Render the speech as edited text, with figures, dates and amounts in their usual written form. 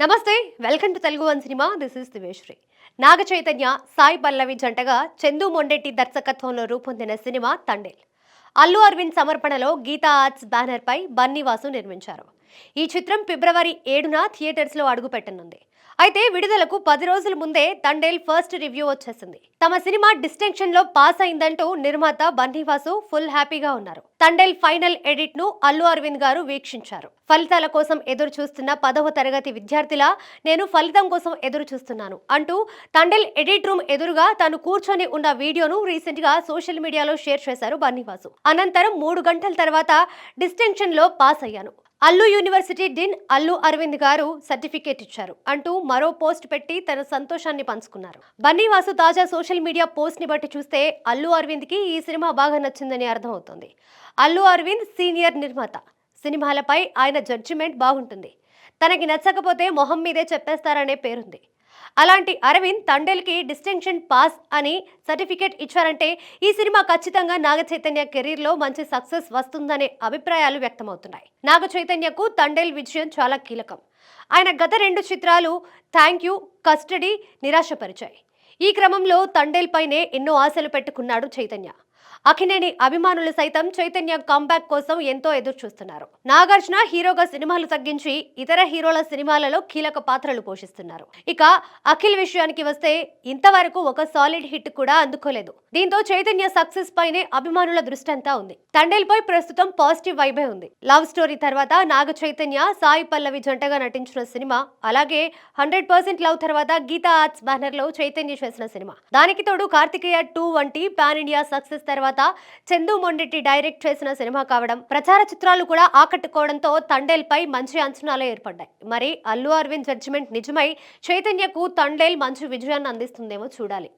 నమస్తే, welcome to Telugu one cinema. This is Diveshri. Naga Chaitanya, Sai Pallavi జంటగా చందు మొండెట్టి దర్శకత్వంలో రూపొందిన సినిమా తండేల్. అల్లు అరవింద్ సమర్పణలో గీతా ఆర్ట్స్ బ్యానర్ పై బన్నీవాసు నిర్మించారు. ఈ చిత్రం ఫిబ్రవరి 7న థియేటర్స్ లో అడుగుపెట్టనుంది. అయితే విడుదలకు 10 రోజుల ముందే తండేల్ ఫస్ట్ రివ్యూ వచ్చేసింది. తమ సినిమా డిస్టింక్షన్ లో పాస్ అయిందంటూ నిర్మాత బన్నీవాసు ఫుల్ హ్యాపీగా ఉన్నారు. తండేల్ ఫైనల్ ఎడిట్ ను అల్లు అరవింద్ గారు వీక్షించారు. ఫలితాల కోసం ఎదురు చూస్తున్న 10వ తరగతి విద్యార్థిలా నేను ఫలితం కోసం ఎదురు చూస్తున్నాను అంటూ తండేల్ ఎడిట్ రూమ్ ఎదురుగా తాను కూర్చొని ఉన్న వీడియోను రీసెంట్ గా సోషల్ మీడియాలో షేర్ చేశారు బన్నీవాసు. అనంతరం 3 గంటల తర్వాత డిస్టింక్షన్ లో పాస్ అయ్యాను. అల్లు యూనివర్సిటీ డీన్ అల్లు అరవింద్ గారు సర్టిఫికేట్ ఇచ్చారు అంటూ మరో పోస్ట్ పెట్టి తన సంతోషాన్ని పంచుకున్నారు. బన్నీవాసు తాజా సోషల్ మీడియా పోస్ట్ ని బట్టి చూస్తే అల్లు అరవింద్ కి ఈ సినిమా బాగా నచ్చిందని అర్థమవుతోంది. అల్లు అరవింద్ సీనియర్ నిర్మాత. సినిమాలపై ఆయన జడ్జిమెంట్ బాగుంటుంది. తనకి నచ్చకపోతే మొహం మీదే చెప్పేస్తారనే పేరుంది. అలాంటి అరవింద్ తండేల్ కి డిస్టింక్షన్ పాస్ అని సర్టిఫికేట్ ఇచ్చారంటే ఈ సినిమా ఖచ్చితంగా నాగ చైతన్య కెరీర్ లో మంచి సక్సెస్ వస్తుందనే అభిప్రాయాలు వ్యక్తమవుతున్నాయి. నాగ చైతన్యకు తండేల్ విజయం చాలా కీలకం. ఆయన గత 2 చిత్రాలు థ్యాంక్ యూ, కస్టడీ నిరాశపరిచాయి. ఈ క్రమంలో తండేల్ పైనే ఎన్నో ఆశలు పెట్టుకున్నాడు చైతన్య. అఖినేని అభిమానులు సైతం చైతన్య కంబ్యాక్ కోసం ఎంతో ఎదురు చూస్తున్నారు. నాగార్జున హీరోగా సినిమాలు తగ్గించి ఇతర హీరోల సినిమాలలో కీలక పాత్రలు పోషిస్తున్నారు. ఇక అఖిల్ విషయానికి వస్తే ఇంతవరకు ఒక సాలిడ్ హిట్ కూడా అందుకోలేదు. దీంతో చైతన్య సక్సెస్ పైనే అభిమానుల దృష్టి అంతా ఉంది. తండేల్ పై ప్రస్తుతం పాజిటివ్ వైబే ఉంది. లవ్ స్టోరీ తర్వాత నాగ చైతన్య, సాయి పల్లవి జంటగా నటించిన సినిమా, అలాగే 100% లవ్ తర్వాత గీతా ఆర్ట్స్ బ్యానర్ లో చైతన్య చేసిన సినిమా. దానికి తోడు కార్తికేయ 2 వంటి పాన్ ఇండియా సక్సెస్ తర్వాత చందు మొండెట్టి డైరెక్ట్ చేసిన సినిమా కావడం, ప్రచార చిత్రాలు కూడా ఆకట్టుకోవడంతో తండేల్ పై మంచి అంచనాలు ఏర్పడ్డాయి. మరి అల్లు అరవింద్ జడ్జిమెంట్ నిజమై చైతన్యకు తండేల్ మంచి విజయాన్ని అందిస్తుందేమో చూడాలి.